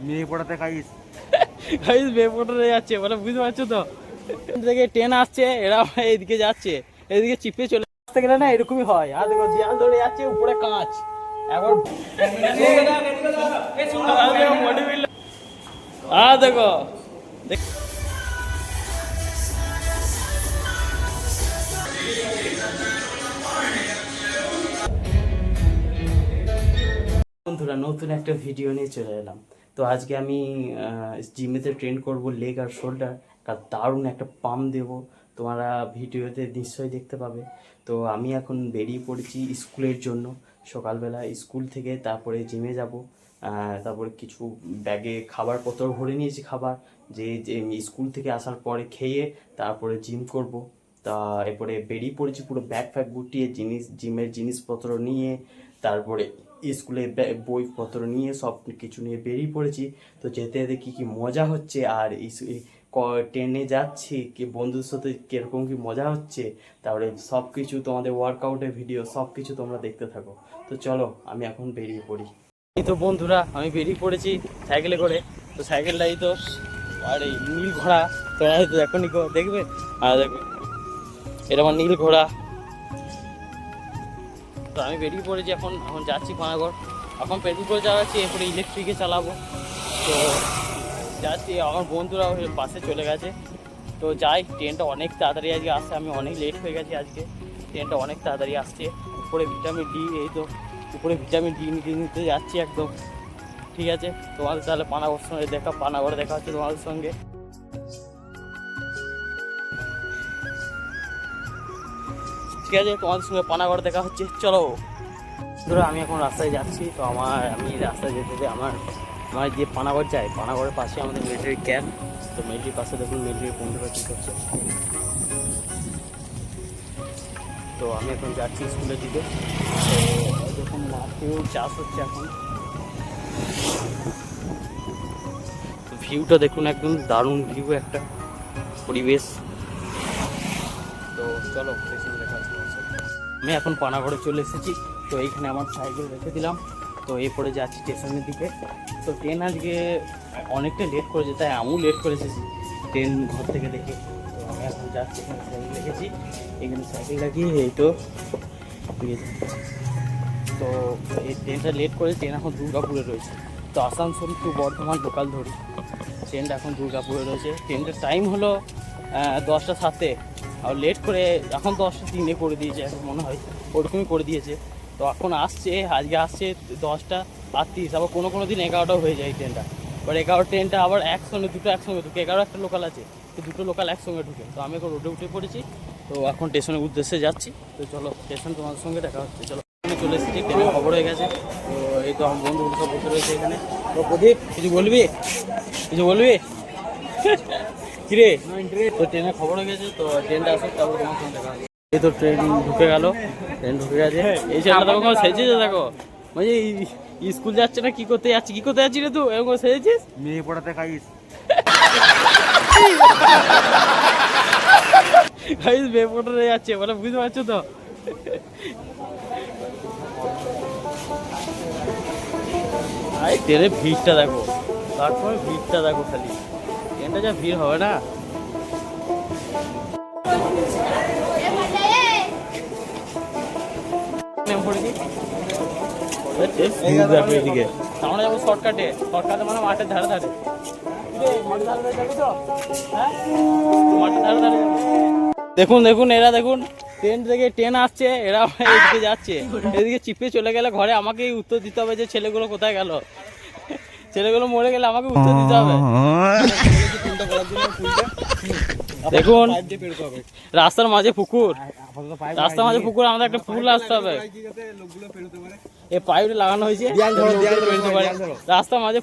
মেয়ে পড়াতে খাইস গাইস মেয়ে পড়াতে যাচ্ছে মানে বুঝতে পারছো তো থেকে ট্রেন আসছে এরা এইদিকে যাচ্ছে এইদিকে চিপে চলে আসতে গেলে না এরকমই হয় আর দেখো দেয়াল ধরে যাচ্ছে উপরে কাঁচ এখন দেখো বন্ধুরা নতুন একটা ভিডিও নিয়ে চলে এলাম। তো আজকে আমি জিমেতে ট্রেন করব লেগ আর শোল্ডার, আর দারুণ একটা পাম্প দেবো, তোমরা ভিডিওতে নিশ্চয়ই দেখতে পাবে। তো আমি এখন বেরিয়ে পড়েছি স্কুলের জন্য, সকালবেলা স্কুল থেকে তারপরে জিমে যাব। তারপরে কিছু ব্যাগে খাবারপত্র ভরে নিয়েছি, খাবার যে স্কুল থেকে আসার পরে খেয়ে তারপরে জিম করব। তা এরপরে বেরিয়ে পড়েছি পুরো ব্যাগ ফ্যাগ গুটিয়ে, জিমের জিনিসপত্র নিয়ে, তারপরে স্কুলে বইপত্র নিয়ে সব কিছু নিয়ে বেরিয়ে পড়েছি। তো যেতে যেতে কী কী মজা হচ্ছে আর ট্রেনে যাচ্ছি কি বন্ধুদের সাথে কীরকম কী মজা হচ্ছে, তারপরে সব কিছু তোমাদের ওয়ার্কআউটের ভিডিও সব কিছু তোমরা দেখতে থাকো। তো চলো আমি এখন বেরিয়ে পড়ি। এই তো বন্ধুরা আমি বেরিয়ে পড়েছি সাইকেলে করে। তো সাইকেলটাই তো আর এই নীল ঘোড়া, তোমরা হয়তো দেখো নিকো দেখবে, আর দেখবে এটা আমার নীল ঘোড়া। তো আমি বেরিয়ে পড়েছি, এখন যাচ্ছি পানাগড়। এখন পেট্রোল করে চালাচ্ছি, এরপরে ইলেকট্রিকে চালাবো। তো যাচ্ছি, আমার বন্ধুরা বাসে চলে গেছে। তো যাই, ট্রেনটা অনেক তাড়াতাড়ি আজকে আসছে, আমি অনেক লেট হয়ে গেছি আজকে, ট্রেনটা অনেক তাড়াতাড়ি আসছে। উপরে ভিটামিন ডি, এই তো উপরে ভিটামিন ডি নিতে যাচ্ছি একদম। ঠিক আছে, তোমাদের তাহলে পানাগড় সঙ্গে পানাগড়ে দেখা হচ্ছে তোমাদের সঙ্গে। ঠিক আছে, তোমাদের সঙ্গে পানাগড় দেখা হচ্ছে, চলো। ধরো আমি এখন রাস্তায় যাচ্ছি। তো আমি রাস্তায় যেতে যেতে আমার যে পানাগড় যাই, পানাগড়ের পাশে আমাদের মিলিটারি ক্যাম্প। তো মিলিটারির পাশে দেখুন মিলিটারি বন্ধুরা কী করছে। তো আমি এখন যাচ্ছি স্কুলের দিকে। তো দেখুন মাঠেও চাষ হচ্ছে এখন। ভিউটা দেখুন, একদম দারুণ ভিউ, একটা পরিবেশ। তো চলো স্টেশন দেখা যাচ্ছে। আমি এখন পানাগড়ে চলে এসেছি। তো এইখানে আমার সাইকেল রেখে দিলাম। তো এরপরে যাচ্ছি স্টেশনের দিকে। তো ট্রেন আজকে অনেকটা লেট করেছে, তাই আমিও লেট করে এসেছি ট্রেন ঘর থেকে দেখে। তো আমি এখন যাচ্ছি, এখানে সাইকেল রেখেছি, এখানে সাইকেল লাগিয়ে এই তো তো এই ট্রেনটা লেট করে, ট্রেন এখন দুর্গাপুরে রয়েছে। তো আসানসোল টু বর্ধমান লোকাল ধরি, ট্রেনটা এখন দুর্গাপুরে রয়েছে। ট্রেনটার টাইম হলো 10টা 7-এ, আর লেট করে এখন 10টা 3-এ করে দিয়েছে, এখন মনে হয় ওরকমই করে দিয়েছে। তো এখন আসছে, আজকে আসছে 10টা 38, আবার কোনো দিন 11টাও হয়ে যায় ট্রেনটা। এবার 11 ট্রেনটা আবার দুটো একসঙ্গে ঢুকে, 11 একটা লোকাল আছে, তো দুটো লোকাল একসঙ্গে ঢুকে। তো আমি এখন রোডে উঠে পড়েছি। তো এখন স্টেশনের উদ্দেশ্যে যাচ্ছি। তো চলো স্টেশন তোমাদের সঙ্গে দেখা হচ্ছে, চলো। আমি চলে এসেছি, ট্রেনের খবর হয়ে গেছে। তো এই তো আমার বন্ধুগুলো সব বসে রয়েছে এখানে। তো প্রদীপ কিছু বলবি কিরে? তো ট্রেনের খবর হয়ে গেছে, তো ট্রেনটা আসুক তারপর তোমার সঙ্গে দেখা হবে। এই তো ট্রেন ঢুকে গেল, ট্রেন ঢুকে গেছে। এই ছেলেটা দেখো সেজেছে, দেখো মানে স্কুল যাচ্ছে না, কি করতে যাচ্ছি রে তুই এরকম সেজেছিস? মেয়ে পড়াতে খাইস গাইস মেয়ে পড়াতে যাচ্ছে মানে বুঝতে পারছো তো। আরে ট্রেনের ভিড়টা দেখো, তারপরে ভিড়টা দেখো, খালি ট্রেনটা যা ভিড় হবে না। এদিকে আমরা যাবো শর্টকাটে মানে মাঠের ধারে ধারে। দেখুন এরা দেখুন, ট্রেন থেকে ট্রেন আসছে, এরা এদিকে যাচ্ছে, এদিকে চিপে চলে গেলে ঘরে আমাকে উত্তর দিতে হবে যে ছেলেগুলো কোথায় গেল, ছেলেগুলো মরে গেলে আমাকে উত্তর দিতে হবে। দেখুন রাস্তার মাঝে পুকুর, আমাদের একটা পুল আসতে হবে, এই পাইপটা লাগানো হয়েছে রাস্তার মাঝে।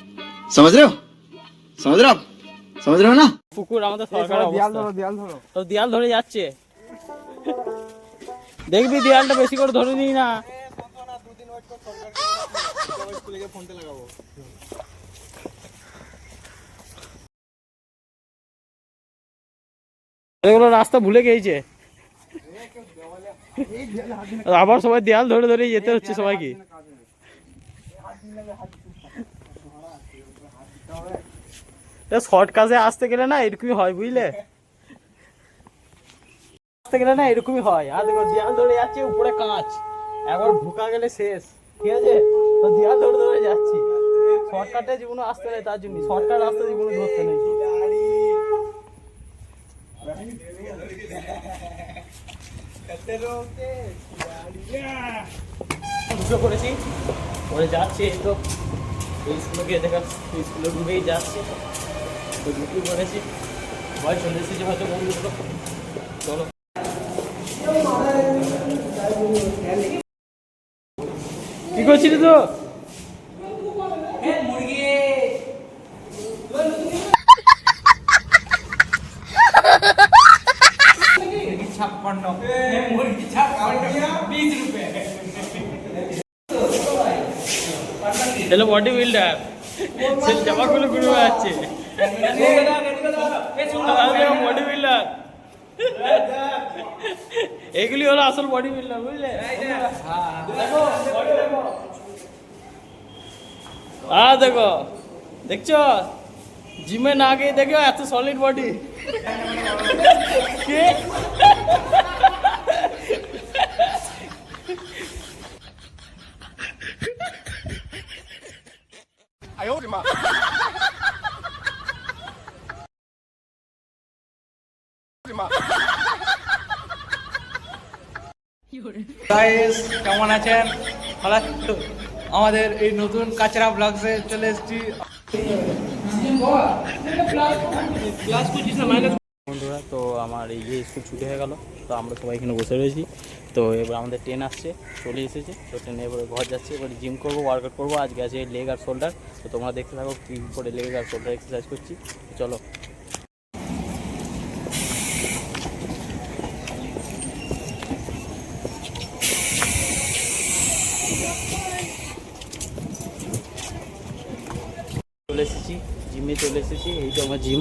समझ रहे हो ना? পুকুর আমাদের সরকার দেয়াল ধরে যাচ্ছে, দেখবি দেয়ালটা বেশি করে ধরে নিই না। এগুলো রাস্তা ভুলে গেছে, আবার সবাই দেয়াল ধরে যেতে হচ্ছে সবাইকে। শর্ট কাজে আসতে গেলে না এরকমই হয়, বুঝলে? আসতে গেলে না এরকমই হয়। আর দেখো দেয়াল ধরে যাচ্ছে, উপরে কাঁচ, একবার ঢুকা গেলে শেষ। ঠিক আছে, তো দেয়াল ধরে ধরে যাচ্ছি। শর্টকাটে জীবনে আসতে নেই, তার জন্য শর্টকাট রাস্তা জীবনে ধরতে নেই। ঢুকে পড়েছি, পরে যাচ্ছি। এই তো স্কুলে গিয়ে দেখা, স্কুলে ঢুকেই যাচ্ছি। তো ঢুকে পড়েছি, ভয় চলে এসেছি হয়তো বন্ধুগুলো। চলো, কি করছিস তো? चलो बॉडी बिल्डर से जमा गुलो गुलो আছে বডি বিল্ডার, এগুলি হলো আসল বডি বিল্ডার, বুঝলে? দেখো, দেখছো জিমে না গিয়ে দেখো এত সলিড বডি। গাইস কেমন আছেন? ভালো আছেন তো? আমাদের এই নতুন কাচরা ব্লগসে চলে এসেছি। বন্ধুরা, তো আমার এই যে স্কুল ছুটি হয়ে গেল, তো আমরা সবাই এখানে বসে রয়েছি। তো এবার আমাদের ট্রেন আসছে, চলে এসেছে। তো ট্রেনে এবার ঘর যাচ্ছে, এবার জিম করবো, ওয়ার্কআউট করবো। আজকে আছে লেগ আর শোল্ডার। তো তোমরা দেখতে থাকো কী করে লেগ আর শোল্ডার এক্সারসাইজ করছি। চলো। চলে এসেছি জিমে, চলে এসেছি। এই তো আমার জিম।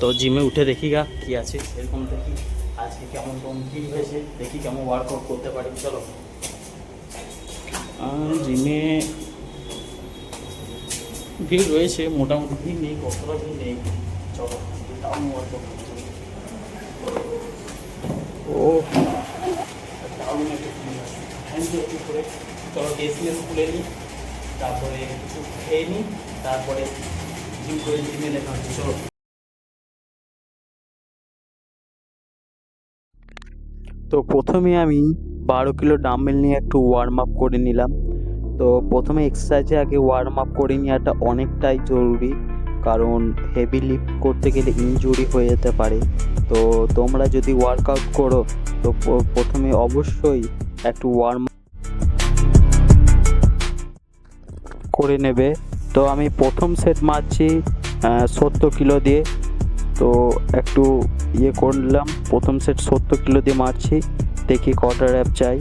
তো জিমে উঠে দেখি গা কী আছে, এরকম দেখি আজকে কেমন কেমন কী হয়েছে, দেখি কেমন ওয়ার্কআউট করতে পারি। চলো। জিমে ভিড় রয়েছে, মোটামুটি ভিড় নেই, কতটা ভিড় নেই। চলো ডাউন ওয়ার্কআউট ও ডাউন একটু হ্যান্ড একটু করে। চলো ডেসিএস খুলে নিই, তারপরে কিছু খেয়ে নিই, তারপরে জিম করে জিমে দেখা হচ্ছে। চলো। তো প্রথমে আমি 12 কিলো ডাম্বেল নিয়ে একটু ওয়ার্ম আপ করে নিলাম। তো প্রথমে এক্সারসাইজে আগে ওয়ার্ম আপ করে নেওয়াটা অনেকটাই জরুরি, কারণ হেভি লিফট করতে গেলে ইনজুরি হয়ে যেতে পারে। তো তোমরা যদি ওয়ার্কআউট করো তো প্রথমে অবশ্যই একটু ওয়ার্ম করে নেবে। তো আমি প্রথম সেট মারছি 70 কিলো দিয়ে। তো একটু করলাম, প্রথম সেট 70 কিলো দিয়ে মারছি, দেখি কটা র্যাপ চাই।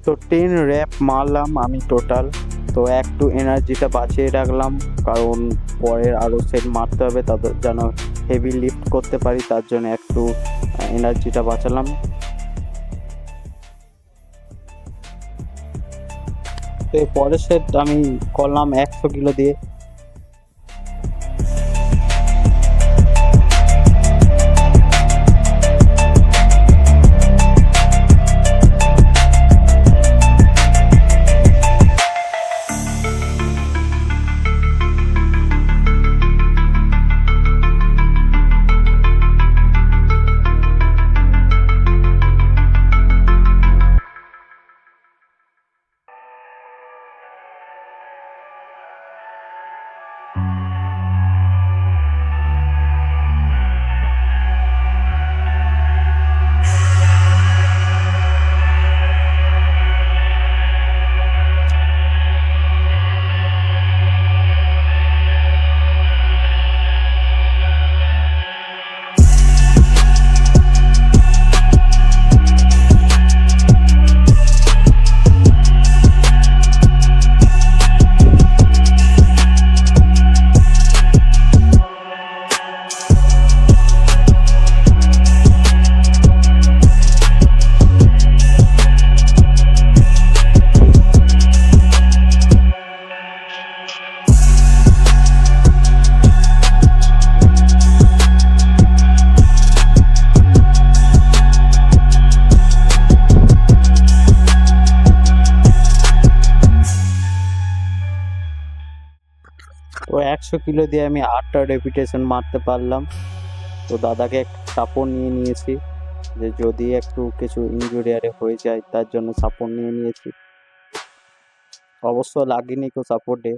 তো 10 র্যাপ মারলাম আমি টোটাল। তো একটু এনার্জিটা বাঁচিয়ে রাখলাম, কারণ পরের আরও সেট মারতে হবে, তাদের যেন হেভি লিফট করতে পারি, তার জন্য একটু এনার্জিটা বাঁচালাম। তো পরের সেট আমি করলাম 100 কিলো দিয়ে। 100 কিলো দিয়ে আমি 8টা রেপিটেশন মারতে পারলাম। তো দাদাকে একটা সাপোর্ট নিয়ে নিয়েছি, যে যদি একটু কিছু ইনজুরি আরে হয়ে যায় তার জন্য সাপোর্ট নিয়ে নিয়েছি। অবশ্য লাগেনি কেউ সাপোর্টে।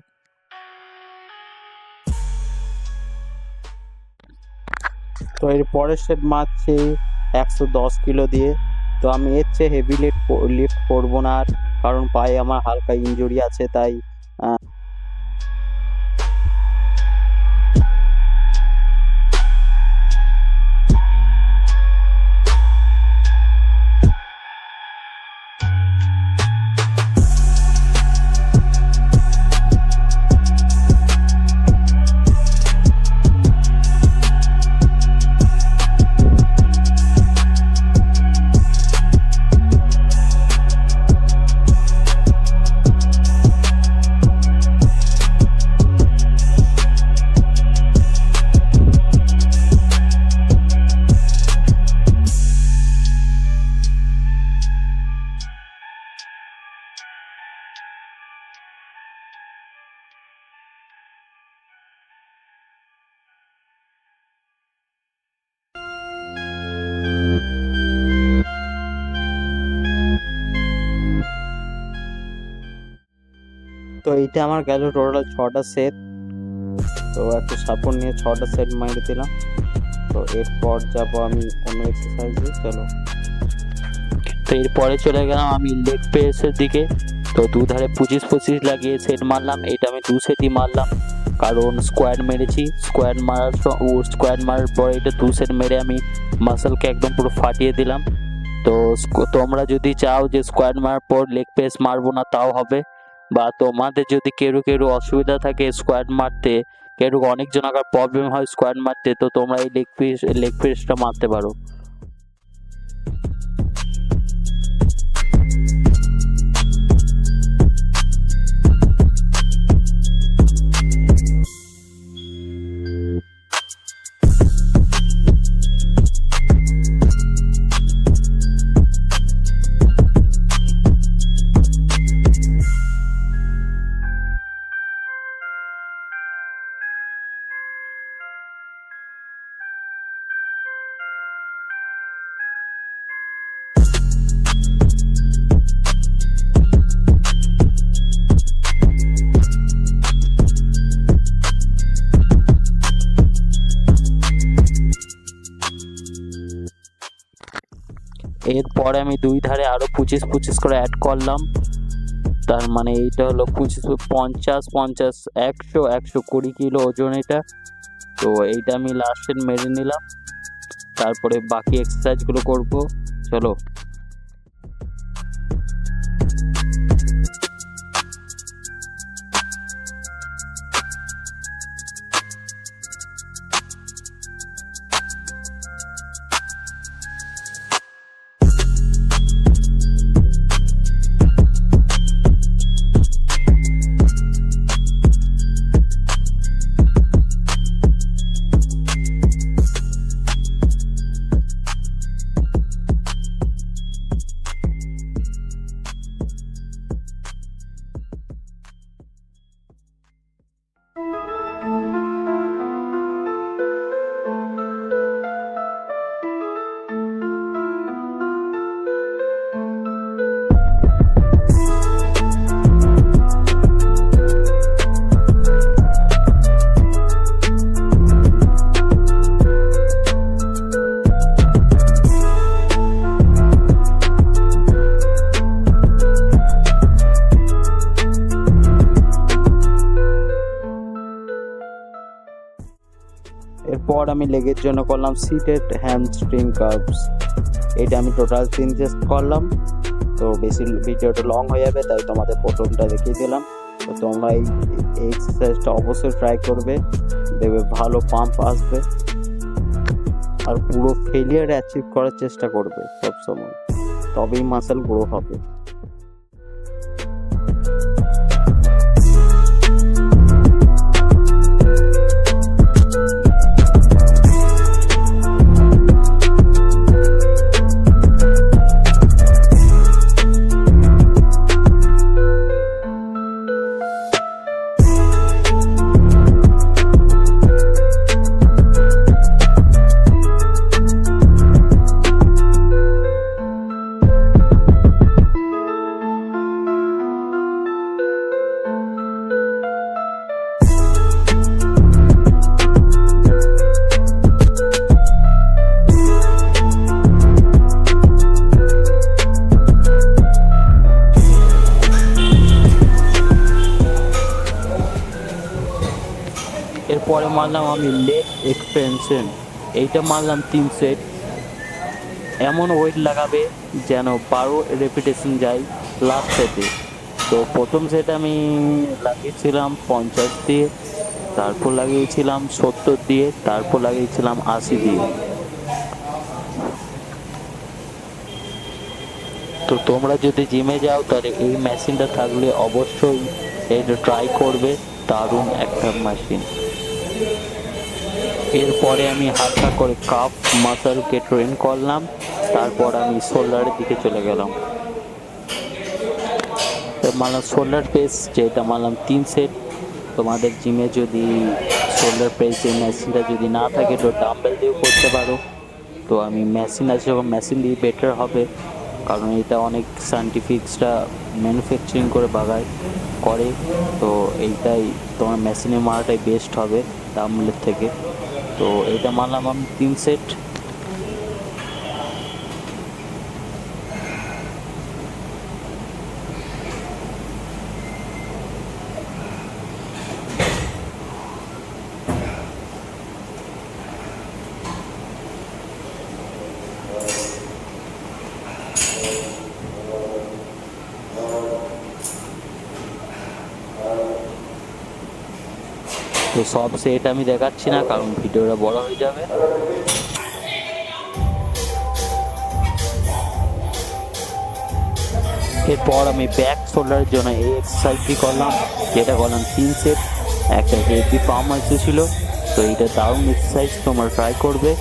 তো এর পরের সেট মারছি 110 কিলো দিয়ে। তো আমি এর চেয়ে হেভি লিফট করবো না আর, কারণ পায়ে আমার হালকা ইনজুরি আছে, তাই তো এইটা আমার গেল টোটাল 6টা সেট। তো একটা সাপোর্ট নিয়ে 6টা সেট মেরে দিলাম। তো এরপর যাবো আমি অন্য এক্সারসাইজে। চলো। তো এরপরে চলে গেলাম আমি লেগ প্রেসের দিকে। তো দুধারে 25-25 লাগিয়ে সেট মারলাম। এটা আমি 2 সেটই মারলাম, কারণ স্কোয়াড মেরেছি। স্কোয়াড মারার পরে এটা 2 সেট মেরে আমি মাসেলকে একদম পুরো ফাটিয়ে দিলাম। তো তোমরা যদি চাও যে স্কোয়াড মারার পর লেগ প্রেস মারবো না তাও হবে, বা তোমাদের যদি কেউ অসুবিধা থাকে স্কোয়াড মারতে, অনেকজন আবার প্রবলেম হয় স্কোয়াড মারতে, তো তোমরা এই লেগ প্রেসটা মারতে পারো। এরপরে আমি 2 ধারে আরো 25-25 করে অ্যাড করলাম। তার মানে এইটা হলো 50-50 100-120 কিলো ওজন এটা। তো এইটা আমি লাস্ট সেট মেরে নিলাম, তারপরে বাকি এক্সারসাইজগুলো করব। চলো। এরপর আমি লেগের জন্য করলাম সিটেড হ্যামস্ট্রিং কার্ভস। এটা আমি টোটাল 3 সেট করলাম। তো বেশি ভিডিওটা লং হয়ে যাবে, তাই তোমাদের প্রথমটা দেখিয়ে দিলাম। তো তোমরা এই এক্সারসাইজটা অবশ্যই ট্রাই করবে, দেখবে ভালো পাম্প আসবে, আর পুরো ফেলিয়ার অ্যাচিভ করার চেষ্টা করবে সবসময়, তবেই মাসেল গ্রো হবে। এরপরে মারলাম আমি লেগ এক্সপেনশন, এইটা মারলাম 3 সেট। এমন ওয়েট লাগাবে যেন 12 রেপিটেশন যায় লাস্ট সেটে। তো প্রথম সেট আমি লাগিয়েছিলাম 50 দিয়ে, তারপর লাগিয়েছিলাম 70 দিয়ে, তারপর লাগিয়েছিলাম 80 দিয়ে। তো তোমরা যদি জিমে যাও তাহলে এই মেশিনটা থাকলে অবশ্যই এটা ট্রাই করবে, দারুণ একটা মেশিন। এরপরে আমি হালকা করে কাফ মাসলকে ট্রেন করলাম, তারপর আমি শোল্ডারের দিকে চলে গেলাম। মারলাম শোল্ডার প্রেস, যেটা মারলাম 3 সেট। তোমাদের জিমে যদি শোল্ডার প্রেস এই মেশিনটা যদি না থাকে তো ডাম্বেল দিয়েও করতে পারো। তো আমি মেশিন আছে যখন মেশিন দিয়ে বেটার হবে, কারণ এটা অনেক সায়েন্টিফিক্সরা ম্যানুফ্যাকচারিং করে করে। তো এইটাই তোমার মেশিনে মারাটাই বেস্ট হবে ডাম্বেলের থেকে। তো এটা মারলাম আমি 3 সেট। তো সব সেট আমি দেখাচ্ছি না, কারণ ভিডিওটা বড় হয়ে যাবে। এরপর আমি ব্যাক শোল্ডারের জন্য এই এক্সারসাইজটি করলাম, যেটা করলাম 3 সেট। একটা হেভি পাম্প এসেছিল, তো এইটা দারুণ এক্সারসাইজ, তোমরা ট্রাই করবে।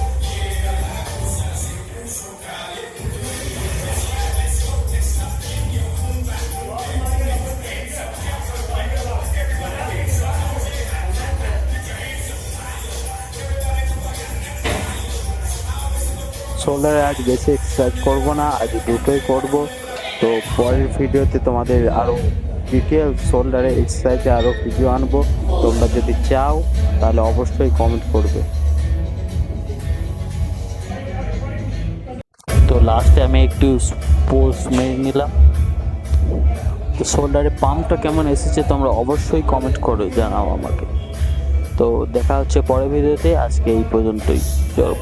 শোল্ডারে আজ বেশি এক্সারসাইজ করব না, আজ দুটোই করব। তো পরের ভিডিওতে তোমাদের আরও ডিটেল শোল্ডারে এক্সারসাইজে আরও ভিডিও আনবো। তোমরা যদি চাও তাহলে অবশ্যই কমেন্ট করবে। তো লাস্টে আমি একটু পোজ মেরে নিলাম। তো শোল্ডারে পাম্পটা কেমন এসেছে তোমরা অবশ্যই কমেন্ট করে জানাও আমাকে। তো দেখা হচ্ছে পরের ভিডিওতে, আজকে এই পর্যন্তই। চলো।